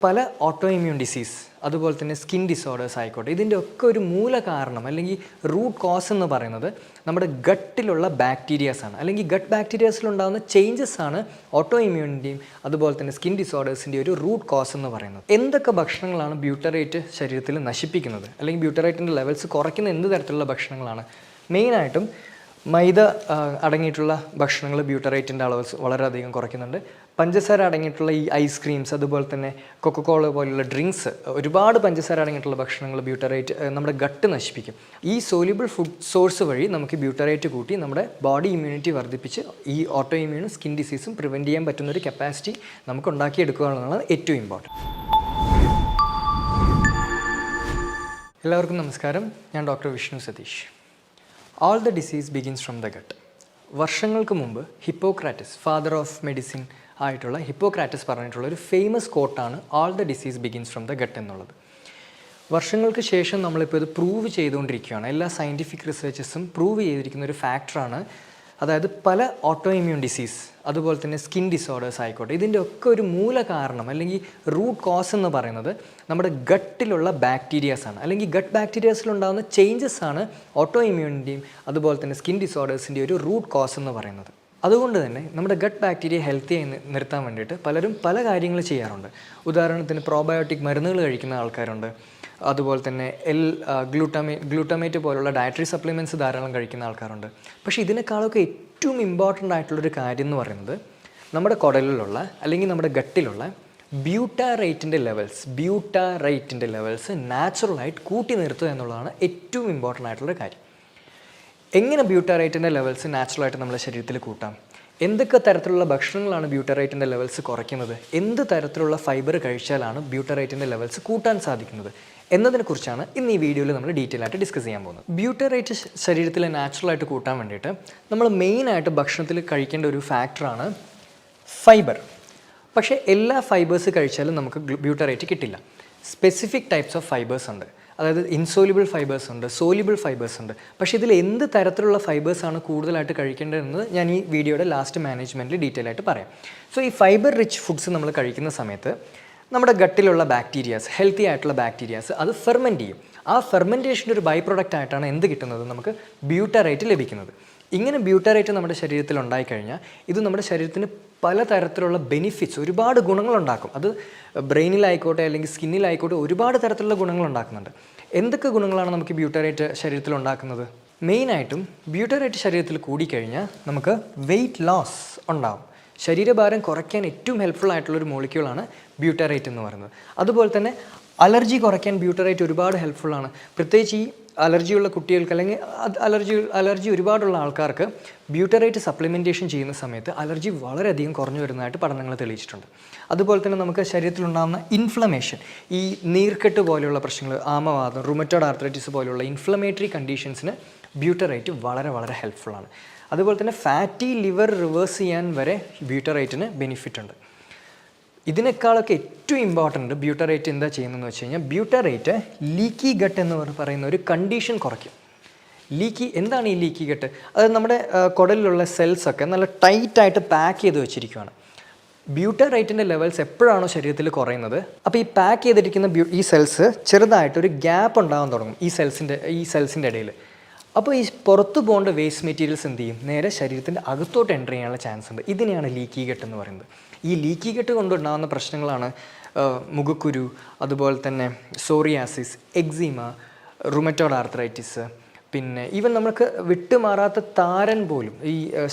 പല auto immune disease അതുപോലെ തന്നെ സ്കിൻ ഡിസോർഡേഴ്സ് ആയിക്കോട്ടെ, ഇതിൻ്റെ ഒക്കെ ഒരു മൂല കാരണം അല്ലെങ്കിൽ റൂട്ട് കോസ് എന്ന് പറയുന്നത് നമ്മുടെ ഗട്ടിലുള്ള ബാക്ടീരിയാസ് ആണ്. അല്ലെങ്കിൽ ഗട്ട് ബാക്ടീരിയാസിലുണ്ടാകുന്ന ചേഞ്ചസ് ആണ് ഓട്ടോ ഇമ്മ്യൂണിൻ്റെയും അതുപോലെ തന്നെ സ്കിൻ ഡിസോർഡേഴ്സിൻ്റെ ഒരു റൂട്ട് കോസ് എന്ന് പറയുന്നത്. എന്തൊക്കെ ഭക്ഷണങ്ങളാണ് ബ്യൂട്ടറേറ്റ് ശരീരത്തിൽ നശിപ്പിക്കുന്നത് അല്ലെങ്കിൽ ബ്യൂട്ടറേറ്റിൻ്റെ ലെവൽസ് കുറയ്ക്കുന്ന എന്ത് തരത്തിലുള്ള ഭക്ഷണങ്ങളാണ്? മെയിനായിട്ടും മൈദ അടങ്ങിയിട്ടുള്ള ഭക്ഷണങ്ങൾ ബ്യൂട്ടറേറ്റിൻ്റെ അളവ് വളരെയധികം കുറയ്ക്കുന്നുണ്ട്. പഞ്ചസാര അടങ്ങിയിട്ടുള്ള ഈ ഐസ്ക്രീംസ് അതുപോലെ തന്നെ കൊക്കക്കോള പോലുള്ള ഡ്രിങ്ക്സ്, ഒരുപാട് പഞ്ചസാര അടങ്ങിയിട്ടുള്ള ഭക്ഷണങ്ങൾ ബ്യൂട്ടറേറ്റ് നമ്മുടെ ഗട്ട് നശിപ്പിക്കും. ഈ സോല്യൂബിൾ ഫുഡ് സോഴ്സ് വഴി നമുക്ക് ബ്യൂട്ടറേറ്റ് കൂട്ടി നമ്മുടെ ബോഡി ഇമ്മ്യൂണിറ്റി വർദ്ധിപ്പിച്ച് ഈ ഓട്ടോ ഇമ്മ്യൂണും സ്കിൻ ഡിസീസും പ്രിവെൻറ്റ് ചെയ്യാൻ പറ്റുന്നൊരു കപ്പാസിറ്റി നമുക്ക് ഉണ്ടാക്കിയെടുക്കുക എന്നുള്ളതാണ് ഏറ്റവും ഇമ്പോർട്ടൻറ്റ്. എല്ലാവർക്കും നമസ്കാരം, ഞാൻ doctor Vishnu Satheesh. All the disease begins from the gut. വർഷങ്ങൾക്ക് മുമ്പ് ഹിപ്പോക്രാറ്റസ്, ഫാദർ ഓഫ് മെഡിസിൻ ആയിട്ടുള്ള ഹിപ്പോക്രാറ്റസ് പറഞ്ഞിട്ടുള്ള ഒരു ഫേമസ് കോട്ടാണ് all the disease begins from the gut എന്നുള്ളത്. വർഷങ്ങൾക്ക് ശേഷം നമ്മളിപ്പോൾ ഇത് പ്രൂവ് ചെയ്തുകൊണ്ടിരിക്കുകയാണ്. എല്ലാ സയൻറ്റിഫിക് റിസർച്ചസും പ്രൂവ് ചെയ്തിരിക്കുന്ന ഒരു ഫാക്ടറാണ്. അതായത് പല ഓട്ടോ ഇമ്മ്യൂൺ ഡിസീസ് അതുപോലെ തന്നെ സ്കിൻ ഡിസോർഡേഴ്സ് ആയിക്കോട്ടെ, ഇതിൻ്റെ ഒക്കെ ഒരു മൂല കാരണം അല്ലെങ്കിൽ റൂട്ട് കോസ് എന്ന് പറയുന്നത് നമ്മുടെ ഗട്ടിലുള്ള ബാക്ടീരിയാസ് ആണ്. അല്ലെങ്കിൽ ഗട്ട് ബാക്ടീരിയാസിലുണ്ടാകുന്ന ചേഞ്ചസ് ആണ് ഓട്ടോ ഇമ്മ്യൂണിൻ്റെയും അതുപോലെ തന്നെ സ്കിൻ ഡിസോർഡേഴ്സിൻ്റെയും ഒരു റൂട്ട് കോസ് എന്ന് പറയുന്നത്. അതുകൊണ്ട് തന്നെ നമ്മുടെ ഗട്ട് ബാക്ടീരിയ ഹെൽത്തി ആയി നിർത്താൻ വേണ്ടിയിട്ട് പലരും പല കാര്യങ്ങൾ ചെയ്യാറുണ്ട്. ഉദാഹരണത്തിന് പ്രോബയോട്ടിക് മരുന്നുകൾ കഴിക്കുന്ന ആൾക്കാരുണ്ട്. അതുപോലെ തന്നെ ഗ്ലൂട്ടമേറ്റ് പോലുള്ള ഡയറ്ററി സപ്ലിമെൻറ്റ്സ് ധാരാളം കഴിക്കുന്ന ആൾക്കാരുണ്ട്. പക്ഷേ ഇതിനേക്കാളൊക്കെ ഏറ്റവും ഇമ്പോർട്ടൻ്റ് ആയിട്ടുള്ളൊരു കാര്യം എന്ന് പറയുന്നത് നമ്മുടെ കുടലിലുള്ള അല്ലെങ്കിൽ നമ്മുടെ ഗട്ടിലുള്ള ബ്യൂട്ടാറേറ്റിൻ്റെ ലെവൽസ് നാച്ചുറലായിട്ട് കൂട്ടി നിർത്തുക എന്നുള്ളതാണ് ഏറ്റവും ഇമ്പോർട്ടൻ്റ് ആയിട്ടുള്ളൊരു കാര്യം. എങ്ങനെ ബ്യൂട്ടാറേറ്റിൻ്റെ ലെവൽസ് നാച്ചുറലായിട്ട് നമ്മുടെ ശരീരത്തിൽ കൂട്ടാം? എന്തൊക്കെ തരത്തിലുള്ള ഭക്ഷണങ്ങളാണ് ബ്യൂട്ടറേറ്റിൻ്റെ ലെവൽസ് കുറയ്ക്കുന്നത്? എന്ത് തരത്തിലുള്ള ഫൈബർ കഴിച്ചാലാണ് ബ്യൂട്ടറേറ്റിൻ്റെ ലെവൽസ് കൂട്ടാൻ സാധിക്കുന്നത് എന്നതിനെക്കുറിച്ചാണ് ഇന്ന് ഈ വീഡിയോയിൽ നമ്മൾ ഡീറ്റെയിൽ ആയിട്ട് ഡിസ്കസ് ചെയ്യാൻ പോകുന്നത്. ബ്യൂട്ടറേറ്റ് ശരീരത്തിൽ നാച്ചുറലായിട്ട് കൂട്ടാൻ വേണ്ടിയിട്ട് നമ്മൾ മെയിനായിട്ട് ഭക്ഷണത്തിൽ കഴിക്കേണ്ട ഒരു ഫാക്ടറാണ് ഫൈബർ. പക്ഷേ എല്ലാ ഫൈബേഴ്സ് കഴിച്ചാലും നമുക്ക് ബ്യൂട്ടറേറ്റ് കിട്ടില്ല. സ്പെസിഫിക് ടൈപ്സ് ഓഫ് ഫൈബേഴ്സ് ഉണ്ട്. അതായത് ഇൻസോല്യൂബിൾ ഫൈബേഴ്സ് ഉണ്ട്, സോല്യൂബിൾ ഫൈബേഴ്സ് ഉണ്ട്. പക്ഷേ ഇതിൽ എന്ത് തരത്തിലുള്ള ഫൈബേഴ്സാണ് കൂടുതലായിട്ട് കഴിക്കേണ്ടതെന്ന് ഞാൻ ഈ വീഡിയോയുടെ ലാസ്റ്റ് മാനേജ്മെൻറ്റിൽ ഡീറ്റെയിൽ ആയിട്ട് പറയാം. സോ ഈ ഫൈബർ റിച്ച് ഫുഡ്സ് നമ്മൾ കഴിക്കുന്ന സമയത്ത് നമ്മുടെ ഗട്ടിലുള്ള ബാക്ടീരിയാസ്, ഹെൽത്തി ആയിട്ടുള്ള ബാക്ടീരിയാസ് അത് ഫെർമെൻറ്റ് ചെയ്യും. ആ ഫെർമെൻറ്റേഷൻ്റെ ഒരു ബൈ പ്രൊഡക്റ്റ് ആയിട്ടാണ് എന്ത് കിട്ടുന്നത്? നമുക്ക് ബ്യൂട്ടറേറ്റ് ലഭിക്കുന്നത്. ഇങ്ങനെ ബ്യൂട്ടറേറ്റ് നമ്മുടെ ശരീരത്തിൽ ഉണ്ടായിക്കഴിഞ്ഞാൽ ഇത് നമ്മുടെ ശരീരത്തിന് പലതരത്തിലുള്ള ബെനിഫിറ്റ്സ്, ഒരുപാട് ഗുണങ്ങളുണ്ടാക്കും. അത് ബ്രെയിനിലായിക്കോട്ടെ അല്ലെങ്കിൽ സ്കിന്നിലായിക്കോട്ടെ ഒരുപാട് തരത്തിലുള്ള ഗുണങ്ങൾ ഉണ്ടാക്കുന്നുണ്ട്. എന്തൊക്കെ ഗുണങ്ങളാണ് നമുക്ക് ബ്യൂട്ടറേറ്റ് ശരീരത്തിൽ ഉണ്ടാക്കുന്നത്? മെയിനായിട്ടും ബ്യൂട്ടറേറ്റ് ശരീരത്തിൽ കൂടിക്കഴിഞ്ഞാൽ നമുക്ക് വെയ്റ്റ് ലോസ് ഉണ്ടാകും. ശരീരഭാരം കുറയ്ക്കാൻ ഏറ്റവും ഹെൽപ്ഫുൾ ആയിട്ടുള്ളൊരു മോളിക്യൂളാണ് ബ്യൂട്ടറേറ്റ് എന്ന് പറയുന്നത്. അതുപോലെ തന്നെ അലർജി കുറയ്ക്കാൻ ബ്യൂട്ടറേറ്റ് ഒരുപാട് ഹെൽപ്ഫുള്ളാണ്. പ്രത്യേകിച്ച് ഈ അലർജിയുള്ള കുട്ടികൾക്ക് അല്ലെങ്കിൽ അലർജി ഒരുപാടുള്ള ആൾക്കാർക്ക് ബ്യൂട്ടറേറ്റ് സപ്ലിമെൻറ്റേഷൻ ചെയ്യുന്ന സമയത്ത് അലർജി വളരെയധികം കുറഞ്ഞു വരുന്നതായിട്ട് പഠനങ്ങൾ തെളിയിച്ചിട്ടുണ്ട്. അതുപോലെ തന്നെ നമുക്ക് ശരീരത്തിലുണ്ടാകുന്ന ഇൻഫ്ലമേഷൻ, ഈ നീർക്കെട്ട് പോലെയുള്ള പ്രശ്നങ്ങൾ, ആമവാദം, റുമറ്റോയ്ഡ് ആർത്രൈറ്റിസ് പോലെയുള്ള ഇൻഫ്ലമേറ്ററി കണ്ടീഷൻസിന് ബ്യൂട്ടറേറ്റ് വളരെ വളരെ ഹെൽപ്ഫുള്ളാണ്. അതുപോലെ തന്നെ ഫാറ്റി ലിവർ റിവേഴ്സ് ചെയ്യാൻ വരെ ബ്യൂട്ടറേറ്റിന് ബെനിഫിറ്റ് ഉണ്ട്. ഇതിനേക്കാളൊക്കെ ഏറ്റവും ഇമ്പോർട്ടൻറ്റ് ബ്യൂട്ടറേറ്റ് എന്താ ചെയ്യുന്നതെന്ന് വെച്ച് കഴിഞ്ഞാൽ ബ്യൂട്ടറേറ്റ് ലീക്കി ഗട്ട് എന്ന് പറയുന്ന ഒരു കണ്ടീഷൻ കുറയ്ക്കും. എന്താണ് ഈ ലീക്കി ഗട്ട്? അത് നമ്മുടെ കുടലിലുള്ള സെൽസൊക്കെ നല്ല ടൈറ്റായിട്ട് പാക്ക് ചെയ്ത് വെച്ചിരിക്കുകയാണ്. ബ്യൂട്ടറേറ്റിൻ്റെ ലെവൽസ് എപ്പോഴാണോ ശരീരത്തിൽ കുറയുന്നത്, അപ്പോൾ ഈ പാക്ക് ചെയ്തിരിക്കുന്ന ഈ സെൽസ് ചെറുതായിട്ടൊരു ഗ്യാപ്പ് ഉണ്ടാകാൻ തുടങ്ങും ഈ സെൽസിൻ്റെ ഇടയിൽ. അപ്പോൾ ഈ പുറത്തു പോകേണ്ട വേസ്റ്റ് മെറ്റീരിയൽസ് എന്ത് ചെയ്യും? നേരെ ശരീരത്തിൻ്റെ അകത്തോട്ട് എൻ്റർ ചെയ്യാനുള്ള ചാൻസ് ഉണ്ട്. ഇതിനെയാണ് ലീക്കി ഗട്ട് എന്ന് പറയുന്നത്. ഈ ലീക്കി ഗട്ട് കൊണ്ടുണ്ടാകുന്ന പ്രശ്നങ്ങളാണ് മുഖക്കുരു, അതുപോലെ തന്നെ സോറിയാസിസ്, എക്സിമ, റുമറ്റോയ്ഡ് ആർത്രൈറ്റിസ്, പിന്നെ ഈവൻ നമുക്ക് വിട്ടുമാറാത്ത താരൻ പോലും, ഈ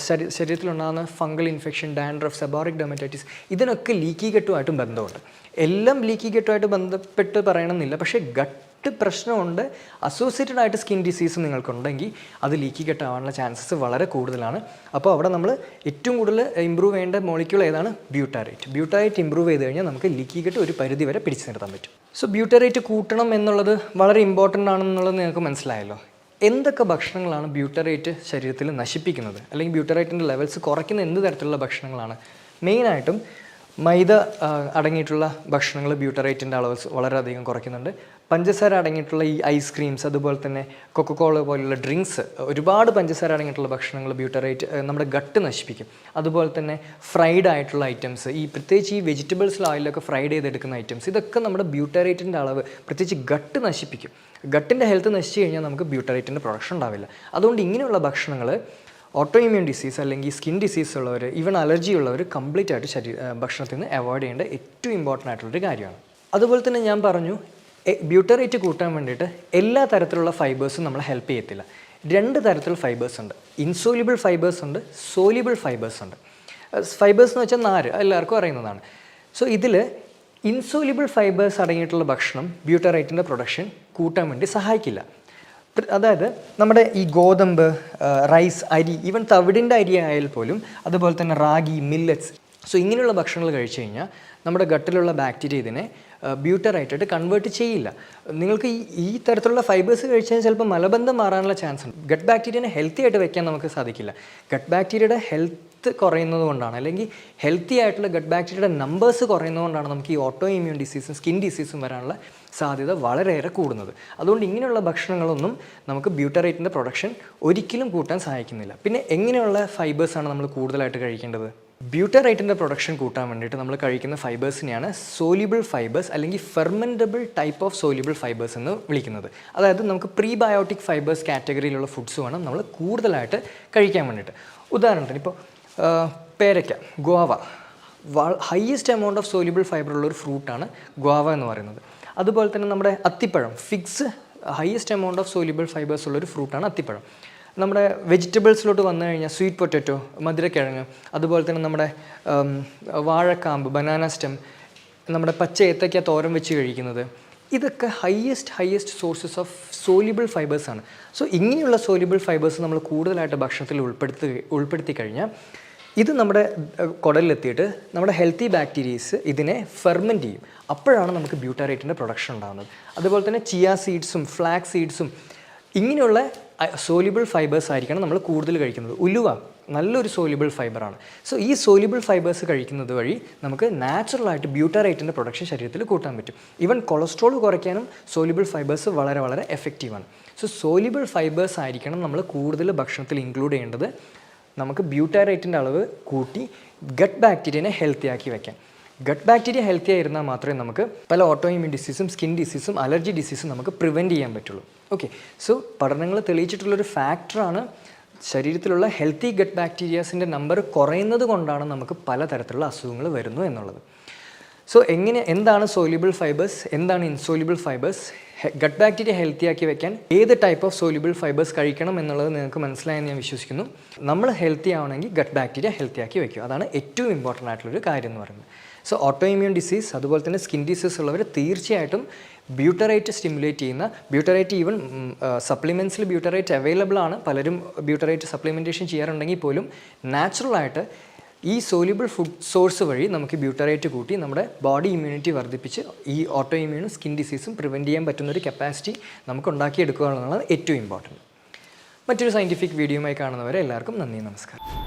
ശരീരത്തിലുണ്ടാകുന്ന fungal infection, dandruff, seborrheic dermatitis, ഇതിനൊക്കെ ലീക്കി ഗട്ടുമായിട്ടും ബന്ധമുണ്ട്. എല്ലാം ലീക്കി ഗട്ടുമായിട്ട് ബന്ധപ്പെട്ട് പറയണമെന്നില്ല, പക്ഷേ ഗട്ട് പ്രശ്നമുണ്ട്, അസോസിയേറ്റഡ് ആയിട്ട് സ്കിൻ ഡിസീസ് നിങ്ങൾക്കുണ്ടെങ്കിൽ അത് ലീക്കി ഗട്ട് ആവാനുള്ള ചാൻസസ് വളരെ കൂടുതലാണ്. അപ്പോൾ അവിടെ നമ്മൾ ഏറ്റവും കൂടുതൽ ഇമ്പ്രൂവ് ചെയ്യേണ്ട മോളിക്യൂൾ ഏതാണ്? ബ്യൂട്ടറേറ്റ് ഇമ്പ്രൂവ് ചെയ്ത് കഴിഞ്ഞാൽ നമുക്ക് ലീക്കി ഗട്ട് ഒരു പരിധി വരെ പിടിച്ചു നിർത്താൻ പറ്റും. സോ ബ്യൂട്ടറേറ്റ് കൂട്ടണം എന്നുള്ളത് വളരെ ഇമ്പോർട്ടൻ്റ് ആണെന്നുള്ളത് നിങ്ങൾക്ക് മനസ്സിലായല്ലോ. എന്തൊക്കെ ഭക്ഷണങ്ങളാണ് ബ്യൂട്ടറേറ്റ് ശരീരത്തിൽ നശിപ്പിക്കുന്നത് അല്ലെങ്കിൽ ബ്യൂട്ടറേറ്റിൻ്റെ ലെവൽസ് കുറയ്ക്കുന്ന എന്ത് തരത്തിലുള്ള ഭക്ഷണങ്ങളാണ്? മെയിനായിട്ടും മൈദ അടങ്ങിയിട്ടുള്ള ഭക്ഷണങ്ങൾ ബ്യൂട്ടറേറ്റിൻ്റെ അളവ് വളരെയധികം കുറയ്ക്കുന്നുണ്ട്. പഞ്ചസാര അടങ്ങിയിട്ടുള്ള ഈ ഐസ്ക്രീംസ്, അതുപോലെ തന്നെ കൊക്കക്കോള പോലുള്ള ഡ്രിങ്ക്സ്, ഒരുപാട് പഞ്ചസാര അടങ്ങിയിട്ടുള്ള ഭക്ഷണങ്ങൾ ബ്യൂട്ടറേറ്റ് നമ്മുടെ ഗട്ട് നശിപ്പിക്കും. അതുപോലെ തന്നെ ഫ്രൈഡ് ആയിട്ടുള്ള ഐറ്റംസ്, ഈ പ്രത്യേകിച്ച് ഈ വെജിറ്റബിൾസിൽ ഓയിലൊക്കെ ഫ്രൈഡ് ചെയ്തെടുക്കുന്ന ഐറ്റംസ്, ഇതൊക്കെ നമ്മുടെ ബ്യൂട്ടറേറ്റിൻ്റെ അളവ് പ്രത്യേകിച്ച് ഗട്ട് നശിപ്പിക്കും. ഗട്ടിൻ്റെ ഹെൽത്ത് നശിച്ചു കഴിഞ്ഞാൽ നമുക്ക് ബ്യൂട്ടറേറ്റിൻ്റെ പ്രൊഡക്ഷൻ ഉണ്ടാവില്ല. അതുകൊണ്ട് ഇങ്ങനെയുള്ള ഭക്ഷണങ്ങൾ ഓട്ടോ ഇമ്മ്യൂൺ ഡിസീസ് അല്ലെങ്കിൽ സ്കിൻ ഡിസീസ് ഉള്ളവർ, ഈവൻ അലർജി ഉള്ളവർ കംപ്ലീറ്റ് ആയിട്ട് ഭക്ഷണത്തിൽ നിന്ന് അവോയ്ഡ് ചെയ്യേണ്ട ഏറ്റവും ഇമ്പോർട്ടൻ്റ് ആയിട്ടുള്ളൊരു കാര്യമാണ്. അതുപോലെ തന്നെ ഞാൻ പറഞ്ഞു, ബ്യൂട്ടറേറ്റ് കൂട്ടാൻ വേണ്ടിയിട്ട് എല്ലാ തരത്തിലുള്ള ഫൈബേഴ്സും നമ്മളെ ഹെൽപ്പ് ചെയ്യത്തില്ല. 2 തരത്തിലുള്ള ഫൈബേഴ്സ് ഉണ്ട്. ഇൻസോല്യൂബിൾ ഫൈബേഴ്സ് ഉണ്ട്, സോല്യൂബിൾ ഫൈബേഴ്സ് ഉണ്ട്. ഫൈബേഴ്സ് എന്ന് വെച്ചാൽ നാര്, എല്ലാവർക്കും അറിയുന്നതാണ്. സോ ഇതിൽ ഇൻസോല്യൂബിൾ ഫൈബേഴ്സ് അടങ്ങിയിട്ടുള്ള ഭക്ഷണം ബ്യൂട്ടറേറ്റിൻ്റെ പ്രൊഡക്ഷൻ കൂട്ടാൻ വേണ്ടി സഹായിക്കില്ല. അതായത് നമ്മുടെ ഈ ഗോതമ്പ്, റൈസ്, അരി, ഈവൻ തവിടിൻ്റെ അരി ആയാൽ പോലും, അതുപോലെ തന്നെ റാഗി, മില്ലറ്റ്സ്, സോ ഇങ്ങനെയുള്ള ഭക്ഷണങ്ങൾ കഴിച്ചു കഴിഞ്ഞാൽ നമ്മുടെ ഗട്ടിലുള്ള ബാക്ടീരിയ ഇതിനെ ബ്യൂട്ടറേറ്റായിട്ട് കൺവേർട്ട് ചെയ്യില്ല. നിങ്ങൾക്ക് ഈ തരത്തിലുള്ള ഫൈബേഴ്സ് കഴിച്ചാൽ ചിലപ്പോൾ മലബന്ധം മാറാനുള്ള ചാൻസ് ഉണ്ട്. ഗട്ട് ബാക്ടീരിയനെ ഹെൽത്തി ആയിട്ട് വെക്കാൻ നമുക്ക് സാധിക്കില്ല. ഗട്ട് ബാക്ടീരിയയുടെ ഹെൽത്ത് കുറയുന്നത് കൊണ്ടാണ്, അല്ലെങ്കിൽ ഹെൽത്തി ആയിട്ടുള്ള ഗട്ട് ബാക്ടീരിയയുടെ നമ്പേഴ്സ് കുറയുന്നതുകൊണ്ടാണ് നമുക്ക് ഈ ഓട്ടോ ഇമ്മ്യൂൺ ഡിസീസും സ്കിൻ ഡിസീസും വരാനുള്ള സാധ്യത വളരെയേറെ കൂടുന്നത്. അതുകൊണ്ട് ഇങ്ങനെയുള്ള ഭക്ഷണങ്ങളൊന്നും നമുക്ക് ബ്യൂട്ടറേറ്റിൻ്റെ പ്രൊഡക്ഷൻ ഒരിക്കലും കൂട്ടാൻ സഹായിക്കുന്നില്ല. പിന്നെ എങ്ങനെയുള്ള ഫൈബേഴ്സാണ് നമ്മൾ കൂടുതലായിട്ട് കഴിക്കേണ്ടത്? ബ്യൂട്ടറേറ്റിൻ്റെ പ്രൊഡക്ഷൻ കൂട്ടാൻ വേണ്ടിയിട്ട് നമ്മൾ കഴിക്കുന്ന ഫൈബേഴ്സിനെയാണ് സോല്യൂബിൾ ഫൈബേഴ്സ് അല്ലെങ്കിൽ ഫെർമെൻറ്റബിൾ ടൈപ്പ് ഓഫ് സോല്യൂബിൾ ഫൈബേഴ്സ് എന്ന് വിളിക്കുന്നത്. അതായത് നമുക്ക് പ്രീബയോട്ടിക് ഫൈബേഴ്സ് കാറ്റഗറിയിലുള്ള ഫുഡ്സ് വേണം നമ്മൾ കൂടുതലായിട്ട് കഴിക്കാൻ വേണ്ടിയിട്ട്. ഉദാഹരണത്തിന് ഇപ്പോൾ പേരയ്ക്ക, guava, highest amount of soluble fibre ഉള്ളൊരു ഫ്രൂട്ടാണ് ഗോവ എന്ന് പറയുന്നത്. അതുപോലെ തന്നെ നമ്മുടെ അത്തിപ്പഴം, figs, highest amount of soluble fibres ഉള്ളൊരു ഫ്രൂട്ടാണ് അത്തിപ്പഴം. നമ്മുടെ വെജിറ്റബിൾസിലോട്ട് വന്നു കഴിഞ്ഞാൽ സ്വീറ്റ് പൊറ്ററ്റോ, മധുരക്കിഴങ്ങ്, അതുപോലെ തന്നെ നമ്മുടെ വാഴക്കാമ്പ്, ബനാന സ്റ്റെം, നമ്മുടെ പച്ച ഏത്തയ്ക്ക തോരൻ വെച്ച് കഴിക്കുന്നത്, ഇതൊക്കെ ഹയസ്റ്റ് സോഴ്സസ് ഓഫ് സോല്യൂബിൾ ഫൈബേഴ്സാണ്. സോ ഇങ്ങനെയുള്ള സോല്യൂബിൾ ഫൈബേഴ്സ് നമ്മൾ കൂടുതലായിട്ട് ഭക്ഷണത്തിൽ ഉൾപ്പെടുത്തി കഴിഞ്ഞാൽ ഇത് നമ്മുടെ കുടലിലെത്തിയിട്ട് നമ്മുടെ ഹെൽത്തി ബാക്ടീരിയസ് ഇതിനെ ഫെർമെൻറ്റ് ചെയ്യും. അപ്പോഴാണ് നമുക്ക് ബ്യൂട്ടറേറ്റിൻ്റെ പ്രൊഡക്ഷൻ ഉണ്ടാകുന്നത്. അതുപോലെ തന്നെ ചിയ സീഡ്സും ഫ്ലാക്സ് സീഡ്സും ഇങ്ങനെയുള്ള സോല്യൂബിൾ ഫൈബേഴ്സ് ആയിരിക്കണം നമ്മൾ കൂടുതൽ കഴിക്കുന്നത്. ഉലുവ നല്ലൊരു സോല്യൂബിൾ ഫൈബറാണ്. സോ ഈ സോല്യൂബിൾ ഫൈബേഴ്സ് കഴിക്കുന്നത് വഴി നമുക്ക് നാച്ചുറലായിട്ട് ബ്യൂട്ടറേറ്റിൻ്റെ പ്രൊഡക്ഷൻ ശരീരത്തിൽ കൂട്ടാൻ പറ്റും. ഈവൻ കൊളസ്ട്രോൾ കുറയ്ക്കാനും സോല്യൂബിൾ ഫൈബേഴ്സ് വളരെ എഫക്റ്റീവാണ്. സോ സോല്യൂബിൾ ഫൈബേഴ്സ് ആയിരിക്കണം നമ്മൾ കൂടുതൽ ഭക്ഷണത്തിൽ ഇൻക്ലൂഡ് ചെയ്യേണ്ടത്. നമുക്ക് ബ്യൂട്ടറേറ്റിൻ്റെ അളവ് കൂട്ടി ഗട്ട് ബാക്ടീരിയനെ ഹെൽത്തി ആക്കി വയ്ക്കാം. ഗട്ട് ബാക്ടീരിയ ഹെൽത്തി ആയിരുന്നാൽ മാത്രമേ നമുക്ക് പല ഓട്ടോ ഇമ്മ്യൂൺ ഡിസീസും സ്കിൻ ഡിസീസും അലർജി ഡിസീസും നമുക്ക് പ്രിവെൻറ്റ് ചെയ്യാൻ പറ്റുള്ളൂ. ഓക്കെ, സോ പഠനങ്ങൾ തെളിയിച്ചിട്ടുള്ളൊരു ഫാക്ടറാണ് ശരീരത്തിലുള്ള ഹെൽത്തി ഗട്ട് ബാക്ടീരിയാസിൻ്റെ നമ്പർ കുറയുന്നത് കൊണ്ടാണ് നമുക്ക് പലതരത്തിലുള്ള അസുഖങ്ങൾ വരുന്നു എന്നുള്ളത്. സോ എന്താണ് സോല്യൂബിൾ ഫൈബേഴ്സ്, എന്താണ് insoluble fibres, gut bacteria healthy ആക്കി വെക്കാൻ ഏത് ടൈപ്പ് ഓഫ് സോല്യൂബിൾ ഫൈബേഴ്സ് കഴിക്കണം എന്നുള്ളത് നിങ്ങൾക്ക് മനസ്സിലായെന്ന് ഞാൻ വിശ്വസിക്കുന്നു. നമ്മൾ ഹെൽത്തി ആവണമെങ്കിൽ ഗട്ട് ബാക്ടീരിയ ഹെൽത്തി ആക്കി വെക്കുക. അതാണ് ഏറ്റവും ഇമ്പോർട്ടൻ്റ് ആയിട്ടുള്ളൊരു കാര്യം എന്ന് പറയുന്നത്. സോ ഓട്ടോ ഇമ്മ്യൂൺ ഡിസീസ്, അതുപോലെ തന്നെ സ്കിൻ ഡിസീസ് ഉള്ളവർ തീർച്ചയായിട്ടും ബ്യൂട്ടറേറ്റ് സ്റ്റിമുലേറ്റ് ചെയ്യുന്ന, ബ്യൂട്ടറേറ്റ് ഈവൻ സപ്ലിമെൻറ്റ്സിൽ ബ്യൂട്ടറേറ്റ് അവൈലബിൾ ആണ്. പലരും ബ്യൂട്ടറേറ്റ് സപ്ലിമെൻറ്റേഷൻ ചെയ്യാറുണ്ടെങ്കിൽ പോലും നാച്ചുറലായിട്ട് ഈ സോല്യൂബിൾ ഫുഡ് സോഴ്സ് വഴി നമുക്ക് ബ്യൂട്ടറേറ്റ് കൂട്ടി നമ്മുടെ ബോഡി ഇമ്മ്യൂണിറ്റി വർദ്ധിപ്പിച്ച് ഈ ഓട്ടോ ഇമ്മ്യൂണും സ്കിൻ ഡിസീസും പ്രിവെൻറ്റ് ചെയ്യാൻ പറ്റുന്നൊരു കപ്പാസിറ്റി നമുക്ക് ഉണ്ടാക്കിയെടുക്കുക എന്നുള്ളതാണ് ഏറ്റവും ഇമ്പോർട്ടൻറ്റ്. മറ്റൊരു സയൻറ്റിഫിക് വീഡിയോയുമായി കാണുന്നവരെ എല്ലാവർക്കും നന്ദി, നമസ്കാരം.